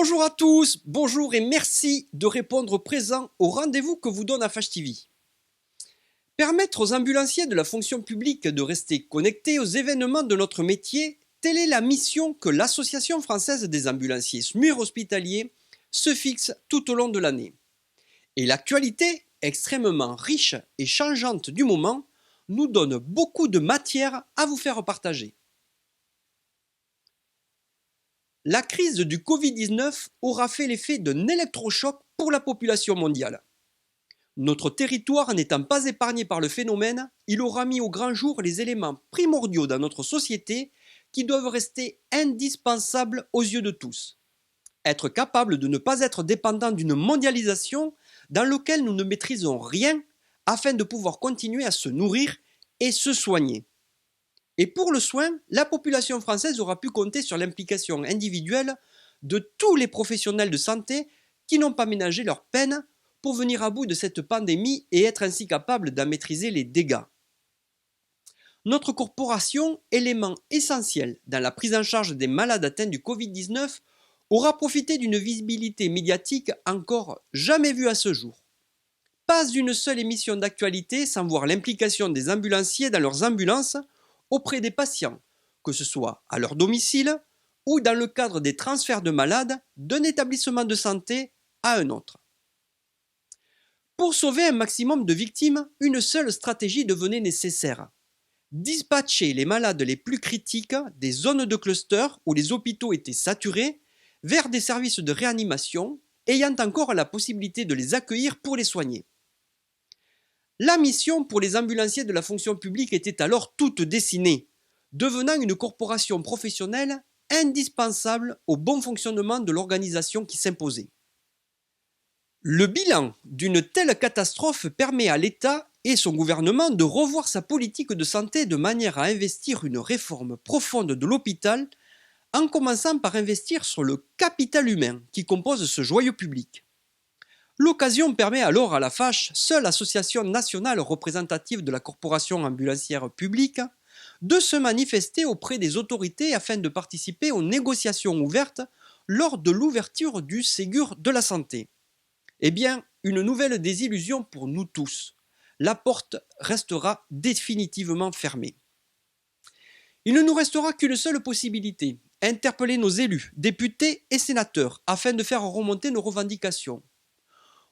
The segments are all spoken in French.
Bonjour à tous, bonjour et merci de répondre présent au rendez-vous que vous donne Afache TV. Permettre aux ambulanciers de la fonction publique de rester connectés aux événements de notre métier, telle est la mission que l'Association française des ambulanciers SMUR hospitaliers se fixe tout au long de l'année. Et l'actualité, extrêmement riche et changeante du moment, nous donne beaucoup de matière à vous faire partager. La crise du Covid-19 aura fait l'effet d'un électrochoc pour la population mondiale. Notre territoire n'étant pas épargné par le phénomène, il aura mis au grand jour les éléments primordiaux dans notre société qui doivent rester indispensables aux yeux de tous. Être capable de ne pas être dépendant d'une mondialisation dans laquelle nous ne maîtrisons rien afin de pouvoir continuer à se nourrir et se soigner. Et pour le soin, la population française aura pu compter sur l'implication individuelle de tous les professionnels de santé qui n'ont pas ménagé leur peine pour venir à bout de cette pandémie et être ainsi capables d'en maîtriser les dégâts. Notre corporation, élément essentiel dans la prise en charge des malades atteints du Covid-19, aura profité d'une visibilité médiatique encore jamais vue à ce jour. Pas une seule émission d'actualité sans voir l'implication des ambulanciers dans leurs ambulances auprès des patients, que ce soit à leur domicile ou dans le cadre des transferts de malades d'un établissement de santé à un autre. Pour sauver un maximum de victimes, une seule stratégie devenait nécessaire. Dispatcher les malades les plus critiques des zones de cluster où les hôpitaux étaient saturés vers des services de réanimation ayant encore la possibilité de les accueillir pour les soigner. La mission pour les ambulanciers de la fonction publique était alors toute dessinée, devenant une corporation professionnelle indispensable au bon fonctionnement de l'organisation qui s'imposait. Le bilan d'une telle catastrophe permet à l'État et son gouvernement de revoir sa politique de santé de manière à investir une réforme profonde de l'hôpital, en commençant par investir sur le capital humain qui compose ce joyau public. L'occasion permet alors à la FACHE, seule association nationale représentative de la corporation ambulancière publique, de se manifester auprès des autorités afin de participer aux négociations ouvertes lors de l'ouverture du Ségur de la santé. Eh bien, une nouvelle désillusion pour nous tous. La porte restera définitivement fermée. Il ne nous restera qu'une seule possibilité, interpeller nos élus, députés et sénateurs, afin de faire remonter nos revendications.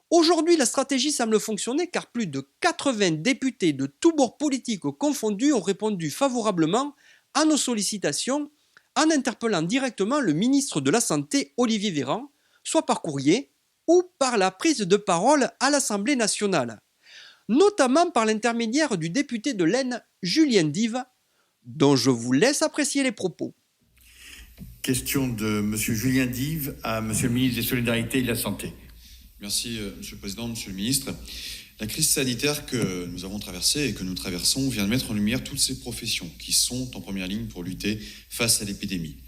Aujourd'hui, la stratégie semble fonctionner car plus de 80 députés de tous bords politiques confondus ont répondu favorablement à nos sollicitations en interpellant directement le ministre de la Santé, Olivier Véran, soit par courrier ou par la prise de parole à l'Assemblée nationale, notamment par l'intermédiaire du député de l'Aisne, Julien Dive, dont je vous laisse apprécier les propos. Question de M. Julien Dive à M. le ministre des Solidarités et de la Santé. Merci, Monsieur le Président, Monsieur le Ministre. La crise sanitaire que nous avons traversée et que nous traversons vient de mettre en lumière toutes ces professions qui sont en première ligne pour lutter face à l'épidémie.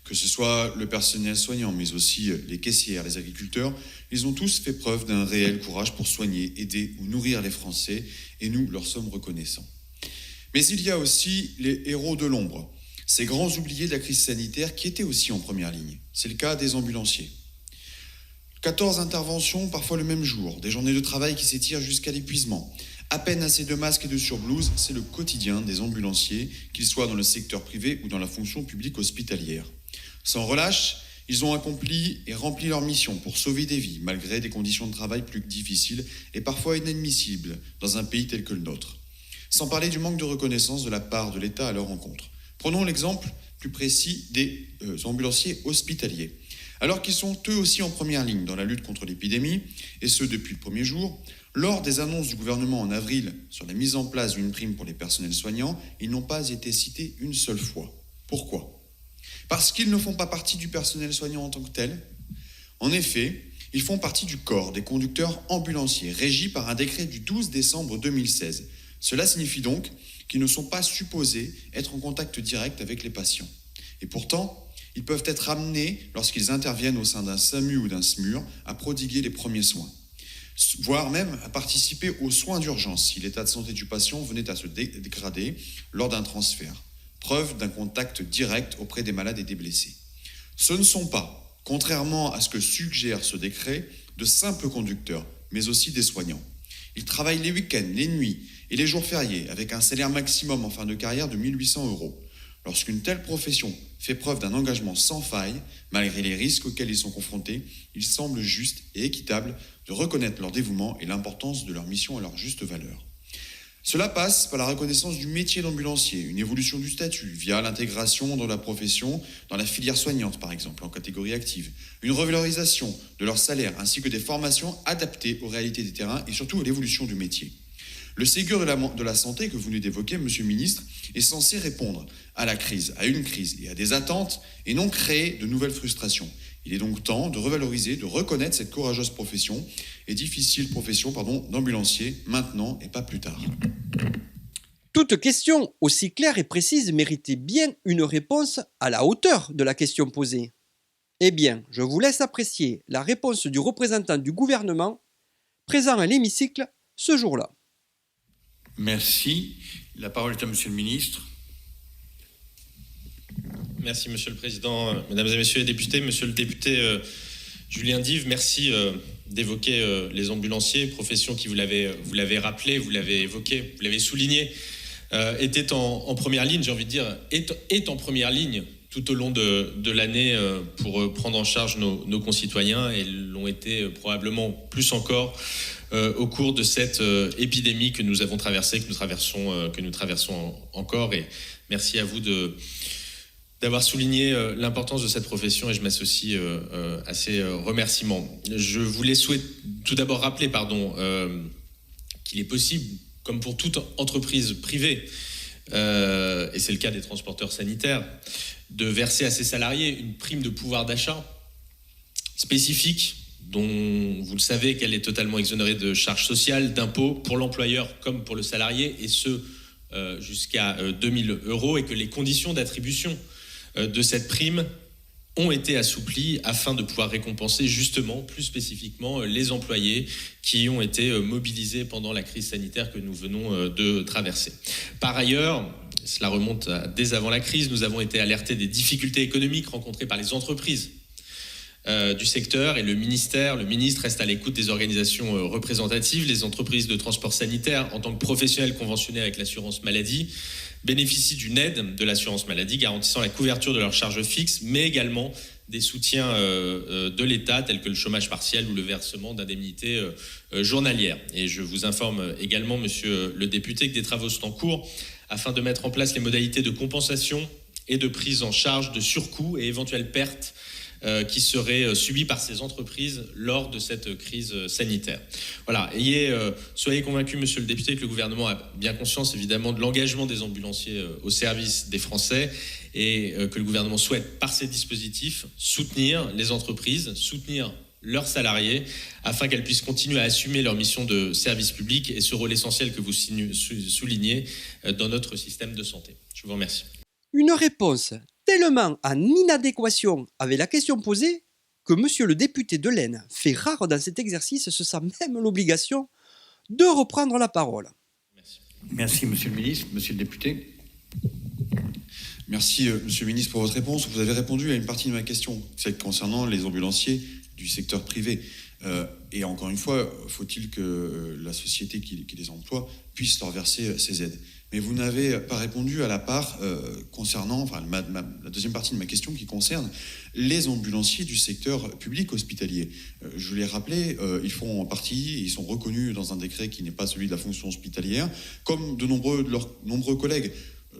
Que ce soit le personnel soignant, mais aussi les caissières, les agriculteurs, ils ont tous fait preuve d'un réel courage pour soigner, aider ou nourrir les Français, et nous leur sommes reconnaissants. Mais il y a aussi les héros de l'ombre, ces grands oubliés de la crise sanitaire qui étaient aussi en première ligne. C'est le cas des ambulanciers. 14 interventions, parfois le même jour, des journées de travail qui s'étirent jusqu'à l'épuisement. À peine assez de masques et de surblouses, c'est le quotidien des ambulanciers, qu'ils soient dans le secteur privé ou dans la fonction publique hospitalière. Sans relâche, ils ont accompli et rempli leur mission pour sauver des vies, malgré des conditions de travail plus difficiles et parfois inadmissibles dans un pays tel que le nôtre. Sans parler du manque de reconnaissance de la part de l'État à leur encontre. Prenons l'exemple plus précis des ambulanciers hospitaliers. Alors qu'ils sont eux aussi en première ligne dans la lutte contre l'épidémie, et ce depuis le premier jour, lors des annonces du gouvernement en avril sur la mise en place d'une prime pour les personnels soignants, ils n'ont pas été cités une seule fois. Pourquoi ? Parce qu'ils ne font pas partie du personnel soignant en tant que tel. En effet, ils font partie du corps des conducteurs ambulanciers, régis par un décret du 12 décembre 2016. Cela signifie donc qu'ils ne sont pas supposés être en contact direct avec les patients. Et pourtant, ils peuvent être amenés, lorsqu'ils interviennent au sein d'un SAMU ou d'un SMUR, à prodiguer les premiers soins, voire même à participer aux soins d'urgence si l'état de santé du patient venait à se dégrader lors d'un transfert. Preuve d'un contact direct auprès des malades et des blessés. Ce ne sont pas, contrairement à ce que suggère ce décret, de simples conducteurs, mais aussi des soignants. Ils travaillent les week-ends, les nuits et les jours fériés, avec un salaire maximum en fin de carrière de 1 800 €. Lorsqu'une telle profession fait preuve d'un engagement sans faille, malgré les risques auxquels ils sont confrontés, il semble juste et équitable de reconnaître leur dévouement et l'importance de leur mission à leur juste valeur. Cela passe par la reconnaissance du métier d'ambulancier, une évolution du statut via l'intégration dans la profession, dans la filière soignante par exemple, en catégorie active, une revalorisation de leur salaire ainsi que des formations adaptées aux réalités des terrains et surtout à l'évolution du métier. Le Ségur de la santé que vous venez d'évoquer, Monsieur le Ministre, est censé répondre à la crise, à une crise et à des attentes et non créer de nouvelles frustrations. Il est donc temps de revaloriser, de reconnaître cette courageuse profession et difficile profession d'ambulancier maintenant et pas plus tard. Toute question aussi claire et précise méritait bien une réponse à la hauteur de la question posée. Eh bien, je vous laisse apprécier la réponse du représentant du gouvernement présent à l'hémicycle ce jour-là. Merci. La parole est à Monsieur le Ministre. Merci Monsieur le Président, Mesdames et Messieurs les députés. Monsieur le député Julien Dive, merci d'évoquer les ambulanciers, profession qui, vous l'avez rappelé, vous l'avez évoqué, vous l'avez souligné, était en première ligne, j'ai envie de dire, est en première ligne tout au long de l'année pour prendre en charge nos concitoyens, et l'ont été probablement plus encore au cours de cette épidémie que nous avons traversée, que nous traversons encore. Et merci à vous d'avoir souligné l'importance de cette profession, et je m'associe à ces remerciements. Je voulais tout d'abord rappeler qu'il est possible, comme pour toute entreprise privée, et c'est le cas des transporteurs sanitaires, de verser à ses salariés une prime de pouvoir d'achat spécifique, dont vous le savez qu'elle est totalement exonérée de charges sociales, d'impôts pour l'employeur comme pour le salarié, et ce jusqu'à 2 000 €, et que les conditions d'attribution de cette prime ont été assouplies afin de pouvoir récompenser justement, plus spécifiquement, les employés qui ont été mobilisés pendant la crise sanitaire que nous venons de traverser. Par ailleurs, cela remonte dès avant la crise, nous avons été alertés des difficultés économiques rencontrées par les entreprises du secteur, et le ministre reste à l'écoute des organisations représentatives. Les entreprises de transport sanitaire, en tant que professionnels conventionnés avec l'assurance maladie, bénéficient d'une aide de l'assurance maladie garantissant la couverture de leurs charges fixes, mais également des soutiens de l'État tels que le chômage partiel ou le versement d'indemnités journalières. Et je vous informe également, monsieur le député, que des travaux sont en cours afin de mettre en place les modalités de compensation et de prise en charge de surcoûts et éventuelles pertes qui seraient subies par ces entreprises lors de cette crise sanitaire. Voilà, soyez convaincus, monsieur le député, que le gouvernement a bien conscience évidemment de l'engagement des ambulanciers au service des Français, et que le gouvernement souhaite, par ces dispositifs, soutenir les entreprises, soutenir leurs salariés, afin qu'elles puissent continuer à assumer leur mission de service public et ce rôle essentiel que vous soulignez dans notre système de santé. Je vous remercie. Une réponse tellement en inadéquation avec la question posée que monsieur le député de l'Aisne fait rare dans cet exercice, se sent même l'obligation de reprendre la parole. Merci, Monsieur le Ministre. Monsieur le député. Merci, Monsieur le Ministre, pour votre réponse. Vous avez répondu à une partie de ma question, celle concernant les ambulanciers du secteur privé. Et encore une fois, faut-il que la société qui les emploie puisse leur verser ces aides. Mais vous n'avez pas répondu à la part concernant, la deuxième partie de ma question qui concerne les ambulanciers du secteur public hospitalier. Je l'ai rappelé, ils font partie, ils sont reconnus dans un décret qui n'est pas celui de la fonction hospitalière, comme de leurs nombreux collègues.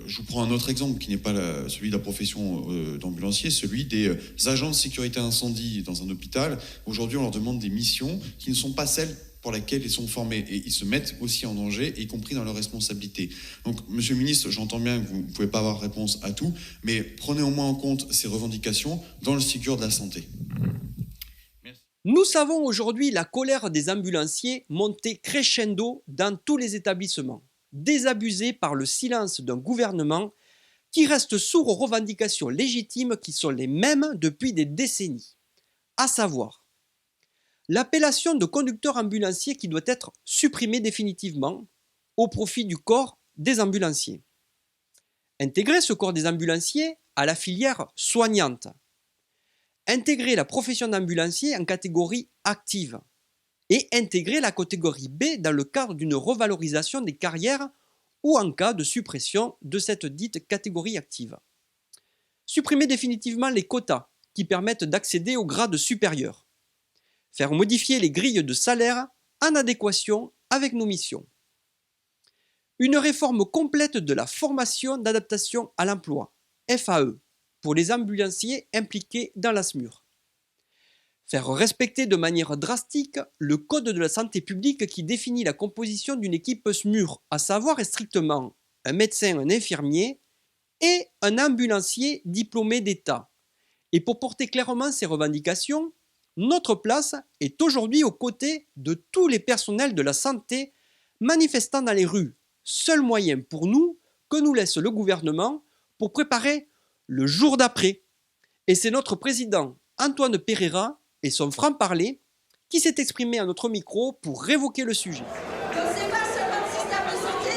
Je vous prends un autre exemple qui n'est pas celui de la profession d'ambulancier, celui des agents de sécurité incendie dans un hôpital. Aujourd'hui, on leur demande des missions qui ne sont pas celles pour laquelle ils sont formés, et ils se mettent aussi en danger, y compris dans leurs responsabilités. Donc, monsieur le ministre, j'entends bien que vous ne pouvez pas avoir réponse à tout, mais prenez au moins en compte ces revendications dans le Ségur de la santé. Merci. Nous savons aujourd'hui la colère des ambulanciers monter crescendo dans tous les établissements, désabusés par le silence d'un gouvernement qui reste sourd aux revendications légitimes qui sont les mêmes depuis des décennies, à savoir l'appellation de conducteur ambulancier qui doit être supprimée définitivement au profit du corps des ambulanciers. Intégrer ce corps des ambulanciers à la filière soignante. intégrer la profession d'ambulancier en catégorie active et intégrer la catégorie B dans le cadre d'une revalorisation des carrières ou en cas de suppression de cette dite catégorie active. Supprimer définitivement les quotas qui permettent d'accéder au grade supérieur. Faire modifier les grilles de salaire en adéquation avec nos missions. Une réforme complète de la formation d'adaptation à l'emploi, FAE, pour les ambulanciers impliqués dans la SMUR. Faire respecter de manière drastique le Code de la santé publique qui définit la composition d'une équipe SMUR, à savoir strictement un médecin, un infirmier et un ambulancier diplômé d'État. Et pour porter clairement ces revendications, notre place est aujourd'hui aux côtés de tous les personnels de la santé manifestant dans les rues, seul moyen pour nous que nous laisse le gouvernement pour préparer le jour d'après. Et c'est notre président Antoine Pereira et son franc-parler qui s'est exprimé à notre micro pour révoquer le sujet. Donc c'est pas seulement le système de santé.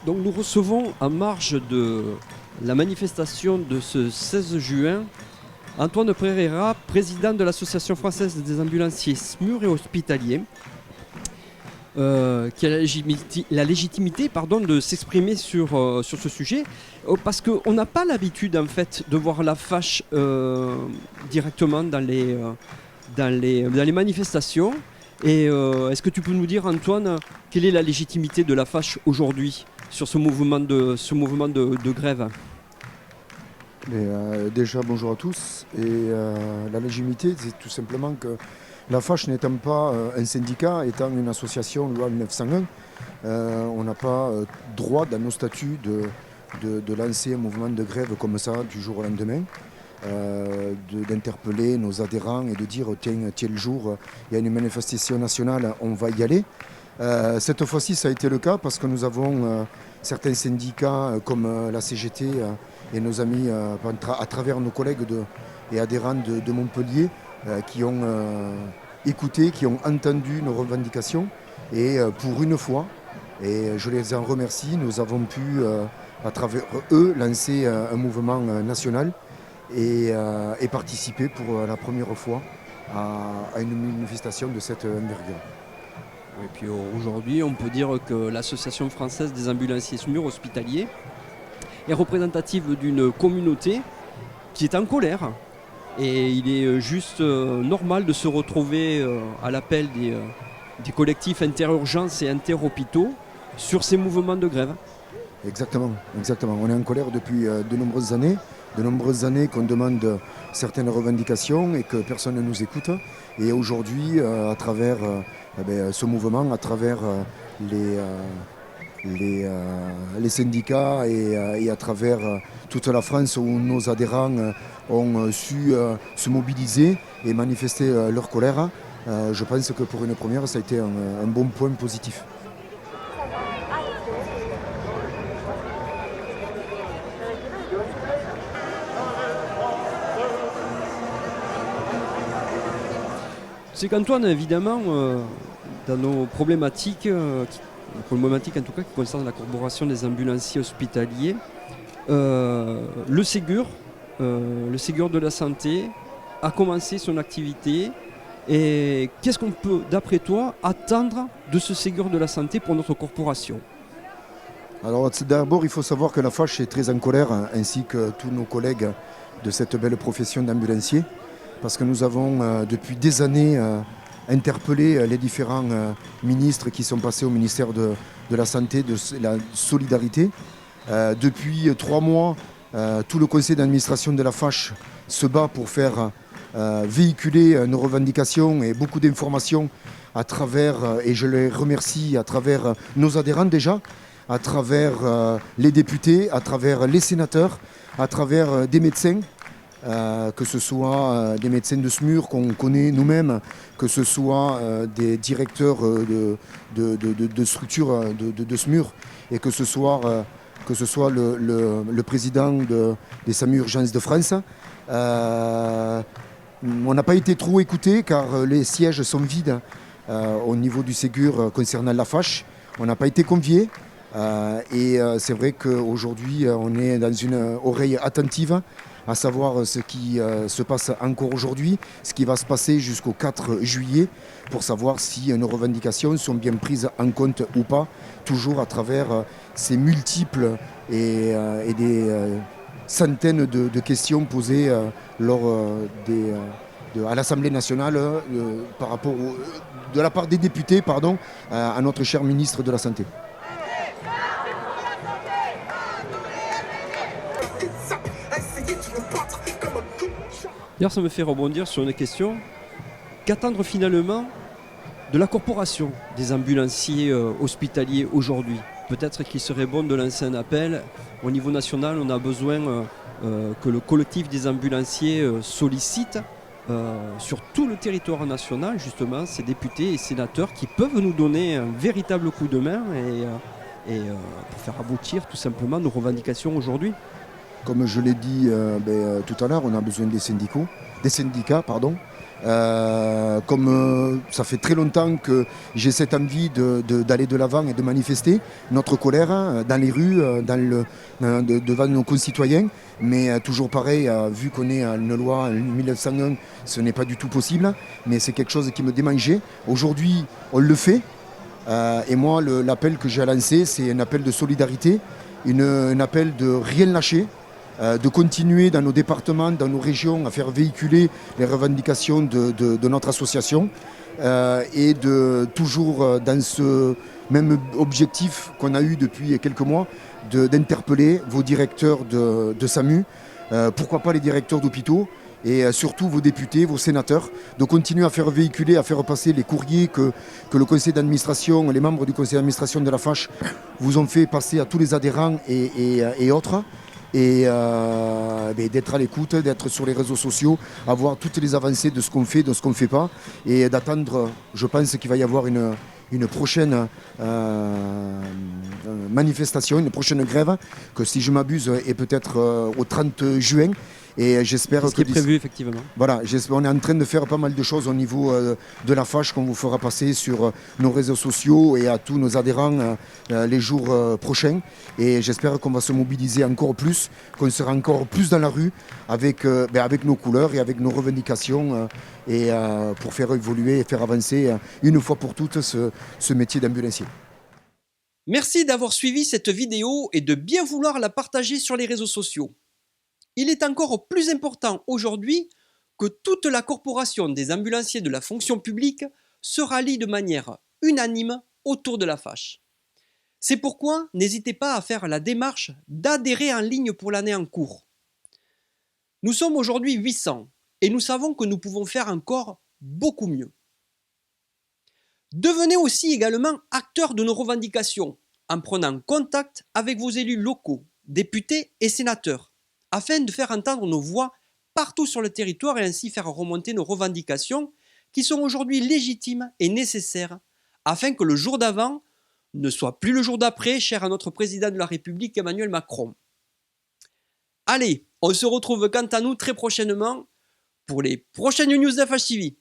Donc nous recevons en marge de la manifestation de ce 16 juin Antoine Pereira, président de l'Association française des ambulanciers SMUR et hospitaliers, qui a la légitimité de s'exprimer sur ce sujet, parce qu'on n'a pas l'habitude en fait de voir la fâche directement dans les manifestations. Et est-ce que tu peux nous dire, Antoine, quelle est la légitimité de la fâche aujourd'hui sur ce mouvement de grève? Déjà, bonjour à tous. Et la légitimité, c'est tout simplement que la FACH n'étant pas un syndicat, étant une association loi 1901, on n'a pas droit dans nos statuts de lancer un mouvement de grève comme ça du jour au lendemain, d'interpeller nos adhérents et de dire tiens, tel jour, il y a une manifestation nationale, on va y aller. Cette fois-ci, ça a été le cas parce que nous avons certains syndicats comme la CGT et nos amis à travers nos collègues et adhérents de Montpellier qui ont écouté, qui ont entendu nos revendications. Et pour une fois, et je les en remercie, nous avons pu, à travers eux, lancer un mouvement national et participer pour la première fois à une manifestation de cette envergure. Et puis aujourd'hui, on peut dire que l'Association française des ambulanciers SMUR hospitaliers est représentative d'une communauté qui est en colère. Et il est juste normal de se retrouver à l'appel des collectifs interurgences et interhôpitaux sur ces mouvements de grève. Exactement. On est en colère depuis de nombreuses années qu'on demande certaines revendications et que personne ne nous écoute. Et aujourd'hui, à travers ce mouvement, à travers les syndicats et à travers toute la France où nos adhérents ont su se mobiliser et manifester leur colère, je pense que pour une première, ça a été un bon point positif. C'est qu'Antoine, évidemment, dans nos problématiques, en tout cas qui concernent la corporation des ambulanciers hospitaliers, le Ségur de la santé a commencé son activité. Et qu'est-ce qu'on peut, d'après toi, attendre de ce Ségur de la santé pour notre corporation? Alors d'abord, il faut savoir que la FACH est très en colère, ainsi que tous nos collègues de cette belle profession d'ambulancier, parce que nous avons depuis des années interpellé les différents ministres qui sont passés au ministère de la Santé, de la Solidarité. Depuis 3 mois, tout le conseil d'administration de la FACH se bat pour faire véhiculer nos revendications et beaucoup d'informations à travers, et je les remercie, à travers nos adhérents déjà, à travers les députés, à travers les sénateurs, à travers des médecins, que ce soit des médecins de SMUR qu'on connaît nous-mêmes, que ce soit des directeurs de structures de SMUR, et que ce soit le président des SAMU Urgences de France. On n'a pas été trop écoutés car les sièges sont vides au niveau du Ségur concernant la fâche. On n'a pas été conviés. Et c'est vrai qu'aujourd'hui, on est dans une oreille attentive à savoir ce qui se passe encore aujourd'hui, ce qui va se passer jusqu'au 4 juillet, pour savoir si nos revendications sont bien prises en compte ou pas, toujours à travers ces multiples et des centaines de questions posées à l'Assemblée nationale de la part des députés à notre cher ministre de la Santé. D'ailleurs, ça me fait rebondir sur une question. Qu'attendre finalement de la corporation des ambulanciers hospitaliers aujourd'hui? Peut-être qu'il serait bon de lancer un appel. Au niveau national, on a besoin que le collectif des ambulanciers sollicite sur tout le territoire national, justement, ces députés et sénateurs qui peuvent nous donner un véritable coup de main et pour faire aboutir tout simplement nos revendications aujourd'hui. Comme je l'ai dit tout à l'heure, on a besoin des syndicats. Comme ça fait très longtemps que j'ai cette envie d'aller de l'avant et de manifester notre colère dans les rues, devant nos concitoyens. Mais toujours pareil, vu qu'on est à une loi en 1901, ce n'est pas du tout possible. Mais c'est quelque chose qui me démangeait. Aujourd'hui, on le fait. Et moi, l'appel que j'ai lancé, c'est un appel de solidarité, un appel de rien lâcher. De continuer dans nos départements, dans nos régions, à faire véhiculer les revendications de notre association et de toujours dans ce même objectif qu'on a eu depuis quelques mois, d'interpeller vos directeurs de SAMU, pourquoi pas les directeurs d'hôpitaux, et surtout vos députés, vos sénateurs, de continuer à faire véhiculer, à faire passer les courriers que le conseil d'administration, les membres du conseil d'administration de la FACH vous ont fait passer à tous les adhérents et autres. Et d'être à l'écoute, d'être sur les réseaux sociaux, à voir toutes les avancées de ce qu'on fait, de ce qu'on ne fait pas, et d'attendre, je pense qu'il va y avoir une prochaine manifestation, une prochaine grève, que si je m'abuse est peut-être au 30 juin. Et j'espère c'est ce qui est prévu effectivement. Voilà, on est en train de faire pas mal de choses au niveau de la FACH qu'on vous fera passer sur nos réseaux sociaux et à tous nos adhérents les jours prochains. Et j'espère qu'on va se mobiliser encore plus, qu'on sera encore plus dans la rue avec nos couleurs et avec nos revendications pour faire évoluer et faire avancer une fois pour toutes ce métier d'ambulancier. Merci d'avoir suivi cette vidéo et de bien vouloir la partager sur les réseaux sociaux. Il est encore plus important aujourd'hui que toute la corporation des ambulanciers de la fonction publique se rallie de manière unanime autour de la FACH. C'est pourquoi n'hésitez pas à faire la démarche d'adhérer en ligne pour l'année en cours. Nous sommes aujourd'hui 800 et nous savons que nous pouvons faire encore beaucoup mieux. Devenez aussi également acteurs de nos revendications en prenant contact avec vos élus locaux, députés et sénateurs, afin de faire entendre nos voix partout sur le territoire et ainsi faire remonter nos revendications qui sont aujourd'hui légitimes et nécessaires afin que le jour d'avant ne soit plus le jour d'après, cher à notre président de la République Emmanuel Macron. Allez, on se retrouve quant à nous très prochainement pour les prochaines news de FH TV.